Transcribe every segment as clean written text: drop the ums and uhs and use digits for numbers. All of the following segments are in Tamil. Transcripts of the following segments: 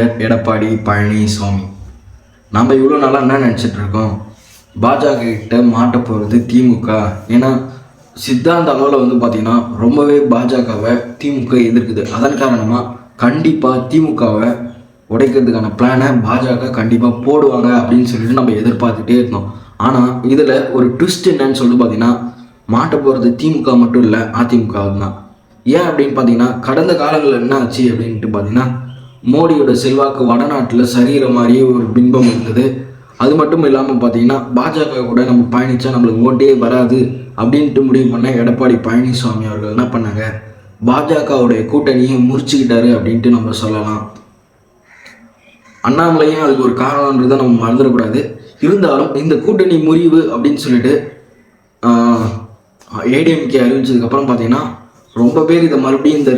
லீடர் எடப்பாடி பழனிசாமி. நம்ம இவ்வளோ நாளாக என்ன நினச்சிட்டு இருக்கோம், பாஜக கிட்ட மாட்ட போகிறது திமுக. ஏன்னா சித்தாந்த அளவில் வந்து பார்த்திங்கன்னா ரொம்பவே பாஜகவை திமுக எதிர்க்குது. அதன் காரணமாக கண்டிப்பாக திமுகவை உடைக்கிறதுக்கான பிளானை பாஜக கண்டிப்பாக போடுவாங்க அப்படின்னு சொல்லிட்டு நம்ம எதிர்பார்த்துட்டே இருந்தோம். ஆனால் இதில் ஒரு ட்விஸ்ட் என்னன்னு சொல்லி பார்த்தீங்கன்னா, மாட்ட போகிறது திமுக மட்டும் இல்லை, அதிமுக தான். ஏன் அப்படின்னு பார்த்தீங்கன்னா, கடந்த காலங்களில் என்ன ஆச்சு அப்படின்ட்டு பார்த்தீங்கன்னா, மோடியோட செல்வாக்கு வடநாட்டில் சரிகிற மாதிரியே ஒரு பின்பம் இருந்தது. அது மட்டும் இல்லாமல் பார்த்தீங்கன்னா, பாஜக கூட நம்ம பயணித்தா நம்மளுக்கு ஓட்டே வராது அப்படின்ட்டு முடிவு பண்ண எடப்பாடி பழனிசாமி அவர்கள் என்ன பண்ணாங்க, பாஜகவுடைய கூட்டணியை முறிச்சுக்கிட்டாரு அப்படின்ட்டு நம்ம சொல்லலாம். அண்ணாமலையும் அதுக்கு ஒரு காரணன்றதை நம்ம மறந்துடக்கூடாது. இருந்தாலும் இந்த கூட்டணி முறிவு அப்படின்னு சொல்லிட்டு ஏடிஎம்கே அறிவிச்சதுக்கப்புறம் பார்த்தீங்கன்னா ரொம்ப பேர் இதை மறுபடியும் இந்த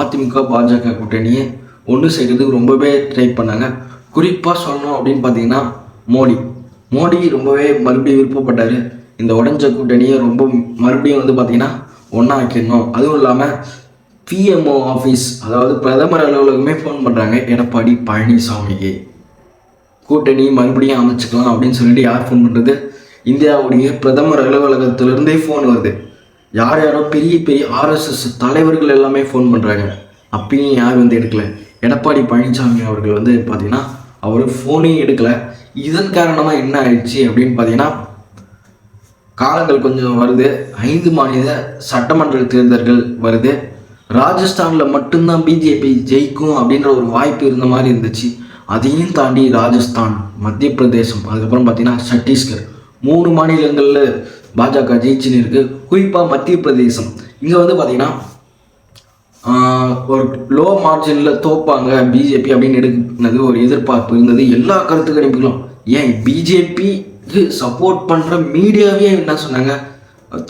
அதிமுக பாஜக கூட்டணியை ஒன்று சேர்க்கறதுக்கு ரொம்பவே ட்ரை பண்ணாங்க. குறிப்பாக சொல்லணும் அப்படின்னு பார்த்தீங்கன்னா மோடி ரொம்பவே மறுபடியும் விருப்பப்பட்டார். இந்த உடஞ்ச கூட்டணியை ரொம்ப மறுபடியும் வந்து பார்த்திங்கன்னா ஒன்றா வைக்கணும். அதுவும் இல்லாமல் பிஎம்ஓ ஆஃபீஸ், அதாவது பிரதமர் அலுவலகமே ஃபோன் பண்ணுறாங்க எடப்பாடி பழனிசாமிக்கு, கூட்டணி மறுபடியும் அமைச்சுக்கலாம் அப்படின்னு சொல்லிட்டு. யார் ஃபோன் பண்ணுறது? இந்தியாவுடைய பிரதமர் அலுவலகத்திலிருந்தே ஃபோன் வருது. யாரோ பெரிய ஆர்எஸ்எஸ் தலைவர்கள் எல்லாமே ஃபோன் பண்ணுறாங்க. அப்பயும் யார் வந்து எடுக்கலை. எடப்பாடி பழனிசாமி அவர்கள் வந்து பார்த்திங்கன்னா அவர் ஃபோனே எடுக்கலை. இதன் காரணமாக என்ன ஆயிடுச்சு அப்படின்னு பார்த்தீங்கன்னா, காலங்கள் கொஞ்சம் வருது. 5 மாநில சட்டமன்ற தேர்தல்கள் வருது. ராஜஸ்தானில் மட்டும்தான் பிஜேபி ஜெயிக்கும் அப்படின்ற ஒரு வாய்ப்பு இருந்த மாதிரி இருந்துச்சு. அதையும் தாண்டி ராஜஸ்தான், மத்திய பிரதேசம், அதுக்கப்புறம் பார்த்தீங்கன்னா சத்தீஸ்கர், 3 மாநிலங்களில் பாஜக ஜெயிச்சுன்னு இருக்குது. குறிப்பாக மத்திய பிரதேசம் இங்கே வந்து பார்த்திங்கன்னா ஒரு லோ மார்ஜினில் தோப்பாங்க பிஜேபி அப்படின்னு எடுக்கிறது ஒரு எதிர்பார்ப்பு இருந்தது எல்லா கருத்து கணிப்புகளும். ஏன் பிஜேபிக்கு சப்போர்ட் பண்ணுற மீடியாவே என்ன சொன்னாங்க,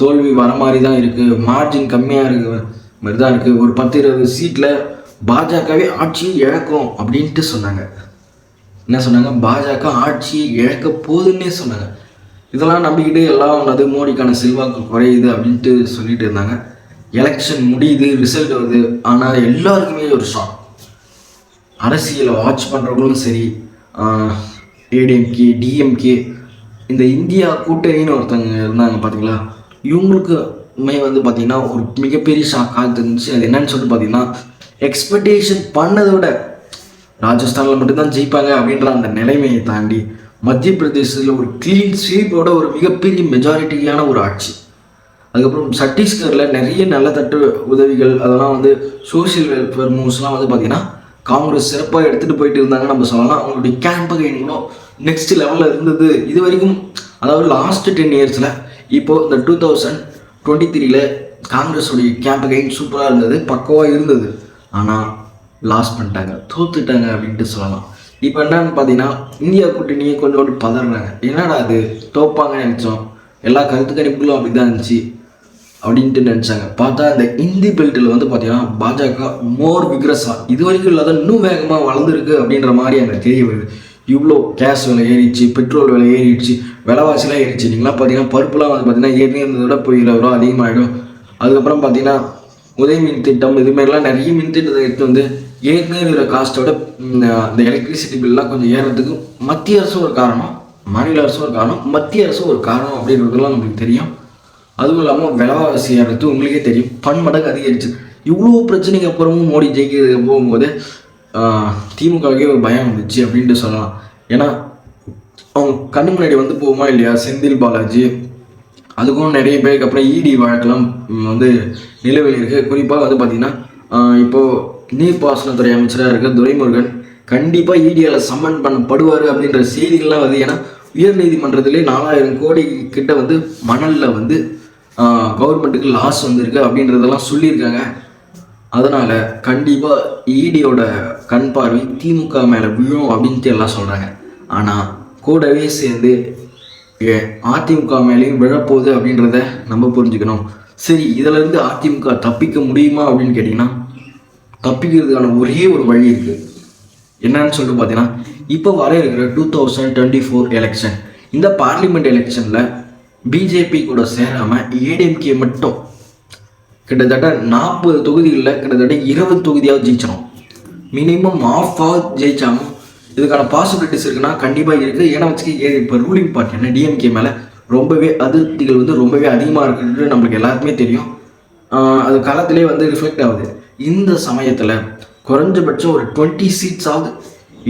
தோல்வி வர மாதிரி தான் இருக்குது, மார்ஜின் கம்மியாக இருக்க மாதிரி தான் இருக்குது, ஒரு 10-20 சீட்டில் பாஜகவே ஆட்சியை இழக்கும் அப்படின்ட்டு சொன்னாங்க. என்ன சொன்னாங்க, பாஜக ஆட்சியை இழக்க போகுதுன்னே சொன்னாங்க. இதெல்லாம் நம்பிக்கிட்டு எல்லாம் அது மோடிக்கான செல்வாக்கு குறையுது அப்படின்ட்டு சொல்லிட்டு இருந்தாங்க. எலெக்ஷன் முடியுது, ரிசல்ட் வருது. ஆனால் எல்லாருக்குமே ஒரு ஷாக். அரசியலை வாட்ச் பண்ணுறவங்களும் சரி, ஏடிஎம்கே, டிஎம்கே, இந்த இந்தியா கூட்டணின்னு ஒருத்தவங்க இருந்தாங்க பார்த்தீங்களா, இவங்களுக்குமே வந்து பார்த்திங்கன்னா ஒரு மிகப்பெரிய ஷாக்காக இருந்துச்சு. அது என்னன்னு சொல்லிட்டு பார்த்தீங்கன்னா, எக்ஸ்பெக்டேஷன் பண்ணதை விட ராஜஸ்தானில் மட்டும்தான் ஜெயிப்பாங்க அப்படின்ற அந்த நிலைமையை தாண்டி மத்திய பிரதேசத்தில் ஒரு க்ளீன் ஸ்வீப்போட ஒரு மிகப்பெரிய மெஜாரிட்டியான ஒரு ஆட்சி. அதுக்கப்புறம் சத்தீஸ்கரில் நிறைய நல்ல தட்டு உதவிகள், அதெல்லாம் வந்து சோசியல் வெல்ஃபேர் மூவ்ஸ்லாம் வந்து பார்த்திங்கன்னா காங்கிரஸ் சிறப்பாக எடுத்துகிட்டு போயிட்டு இருந்தாங்க நம்ம சொல்லலாம். அவங்களுடைய கேம்பெயின்களும் நெக்ஸ்ட் லெவலில் இருந்தது இது வரைக்கும். அதாவது லாஸ்ட் 10 இயர்ஸில் இப்போது இந்த 2023 காங்கிரஸுடைய கேம்பெயின் சூப்பராக இருந்தது, பக்கவாக இருந்தது. ஆனால் லாஸ் பண்ணிட்டாங்க, தோத்துட்டாங்க அப்படின்ட்டு சொல்லலாம். இப்போ என்னன்னு பார்த்தீங்கன்னா, இந்தியா கூட்டணியை கொஞ்சோண்டு பதறாங்க. என்னடா அது, தோப்பாங்கன்னு நினச்சோம், எல்லா கருத்து கணிப்புகளும் அப்படி தான் இருந்துச்சு அப்படின்ட்டு நினச்சாங்க. பார்த்தா இந்த இந்தி பெல்ட்டில் வந்து பார்த்தீங்கன்னா பாஜக மோர் விக்ரஸாக இது வரைக்கும் இல்லாத இன்னும் வேகமாக வளர்ந்துருக்கு அப்படின்ற மாதிரி எனக்கு தெரிய வருது. இவ்வளோ கேஸ் விலை ஏறிடுச்சு, பெட்ரோல் விலை ஏறிடுச்சு, விலைவாசிலாம் ஏறிடுச்சு. நீங்களாம் பார்த்தீங்கன்னா பருப்புலாம் வந்து பார்த்தீங்கன்னா ஏற்கனவே இருந்ததோட போய் 20 ரூபா அதிகமாகிடும். அதுக்கப்புறம் பார்த்தீங்கன்னா உதய மின் திட்டம், இதுமாரிலாம் நிறைய மின் திட்டத்தை எடுத்து வந்து ஏற்கனவே இருக்கிற காஸ்ட்டோட இந்த எலக்ட்ரிசிட்டி பில்லாம் கொஞ்சம் ஏறதுக்கு மத்திய அரசும் ஒரு காரணம், மாநில அரசும் ஒரு காரணம், மத்திய அரசும் ஒரு காரணம் அப்படின்றதுலாம் நம்மளுக்கு தெரியும். அதுவும் இல்லாமல் விலைவாசி ஏறது உங்களுக்கே தெரியும், பன்மடங்கு அதிகரிச்சு. இவ்வளோ பிரச்சனைக்கு அப்புறமும் மோடி ஜெயிக்கிறதுக்கு போகும்போது திமுகவுக்கே ஒரு பயம் வந்துச்சு அப்படின்ட்டு சொல்லலாம். ஏன்னா அவங்க கண்ணு முன்னாடி வந்து போகுமா இல்லையா செந்தில் பாலாஜி, அதுக்கும் நிறைய பேருக்கு அப்புறம் இடி வழக்கெல்லாம் வந்து நிலுவையில் இருக்குது. குறிப்பாக வந்து பார்த்திங்கன்னா இப்போது நீர்ப்பாசனத்துறை அமைச்சராக இருக்க துரைமுருகன் கண்டிப்பாக இடியால் சம்மன் பண்ணப்படுவார் அப்படின்ற செய்திகள்லாம் வந்து, ஏன்னா உயர்நீதிமன்றத்திலே 4000 கோடி கிட்ட வந்து மணலில் வந்து கவர்மெண்ட்டுக்கு லாஸ் வந்திருக்கு அப்படின்றதெல்லாம் சொல்லியிருக்காங்க. அதனால் கண்டிப்பாக இடியோட கண் பார்வை திமுக மேலே விழும் அப்படின்ட்டு எல்லாம் சொல்கிறாங்க. ஆனால் கூடவே சேர்ந்து அதிமுக மேலேயும் விழப்போகுது அப்படின்றத நம்ம புரிஞ்சுக்கணும். சரி, இதிலேருந்து அதிமுக தப்பிக்க முடியுமா அப்படின்னு கேட்டிங்கன்னா, தப்பிக்கிறதுக்கான ஒரே ஒரு வழி இருக்குது. என்னன்னு சொல்லிட்டு பார்த்தீங்கன்னா, இப்போ வர இருக்கிற 2024 எலெக்ஷன், இந்த பார்லிமெண்ட் எலெக்ஷனில் பிஜேபி கூட சேராமல் ஏடிஎம்கே மட்டும் கிட்டத்தட்ட 40 தொகுதிகளில் கிட்டத்தட்ட 20 தொகுதியாவது ஜெயிச்சிடும். மினிமம் ஆஃபாக ஜெயிச்சாலும் இதுக்கான பாசிபிலிட்டிஸ் இருக்குன்னா கண்டிப்பாக இருக்குது. ஏன்னா வச்சுக்க இப்போ ரூலிங் பார்ட்டி என்ன டிஎம்கே மேலே ரொம்பவே அதிருப்திகள் வந்து ரொம்பவே அதிகமாக இருக்குன்றது நம்மளுக்கு எல்லாருக்குமே தெரியும். அது காலத்திலே வந்து ரிஃப்ளெக்ட் ஆகுது. இந்த சமயத்தில் குறைஞ்சபட்சம் ஒரு 20 சீட்ஸாவது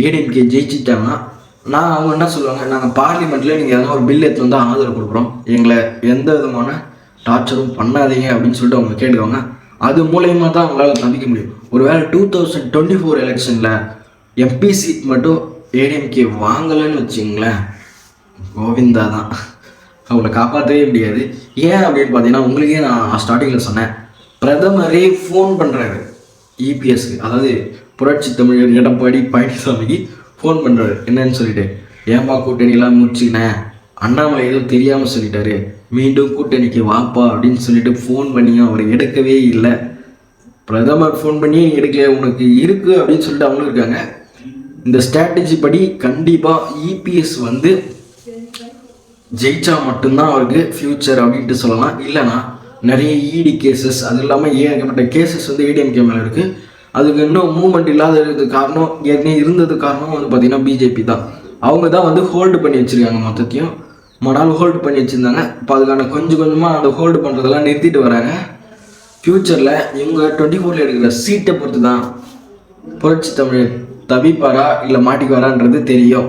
ஏடிஎம்கே ஜெயிச்சிட்டாங்கன்னா அவங்க என்ன சொல்லுவாங்க, நாங்கள் பார்லிமெண்ட்டில் நீங்கள் எதனா ஒரு பில் எடுத்து வந்து ஆதரவு கொடுக்குறோம், எங்களை எந்த விதமான டார்ச்சரும் பண்ணாதீங்க அப்படின்னு சொல்லிட்டு அவங்க கேட்டுக்குவாங்க. அது மூலயமா தான் அவங்களால தப்பிக்க முடியும். ஒருவேளை 2024 எலெக்ஷனில் எம்பி சீட் மட்டும் ஏடிஎம்கே வாங்கலைன்னு வச்சுங்களேன், கோவிந்தா தான், அவங்கள காப்பாற்றவே முடியாது. ஏன் அப்படின்னு பார்த்தீங்கன்னா, உங்களுக்கே நான் ஸ்டார்டிங்கில் சொன்னேன், பிரதமரே ஃபோன் பண்ணுறாரு இபிஎஸ்க்கு, அதாவது புரட்சி தமிழர் எடப்பாடி பழனிசாமிக்கு ஃபோன் பண்ணுறாரு. என்னன்னு சொல்லிட்டு, ஏன்பா கூட்டணிலாம் முடிச்சுக்கினேன், அண்ணாமலை ஏதோ தெரியாமல் சொல்லிட்டாரு, மீண்டும் கூட்டணிக்கு வாப்பா அப்படின்னு சொல்லிட்டு ஃபோன் பண்ணியும் அவர் எடுக்கவே இல்லை. பிரதமர் ஃபோன் பண்ணி எடுக்கல, உனக்கு இருக்குது அப்படின்னு சொல்லிட்டு அவங்களும் இருக்காங்க. இந்த ஸ்ட்ராட்டஜி படி கண்டிப்பாக இபிஎஸ் வந்து ஜெயிச்சா மட்டும்தான் அவருக்கு ஃப்யூச்சர் அப்படின்ட்டு சொல்லலாம். இல்லைனா நிறைய இடி கேசஸ், அது இல்லாமல் ஏகப்பட்ட கேசஸ் வந்து ஏடிஎம்கே மேலே இருக்குது. அதுக்கு இன்னும் மூவ்மெண்ட் இல்லாதது காரணம், ஏற்கனவே இருந்தது காரணம் வந்து பார்த்திங்கன்னா பிஜேபி தான். அவங்க தான் வந்து ஹோல்டு பண்ணி வச்சுருக்காங்க, மொத்தத்தையும் நாள் ஹோல்டு பண்ணி வச்சுருந்தாங்க. இப்போ அதுக்கான கொஞ்சம் கொஞ்சமாக அந்த ஹோல்டு பண்ணுறதெல்லாம் நிறுத்திட்டு வராங்க. ஃப்யூச்சரில் இவங்க 24 எடுக்கிற சீட்டை பொறுத்து தான் புரட்சி தமிழ் தவிப்பாரா இல்லை மாட்டிக்குவாரான்றது தெரியும்.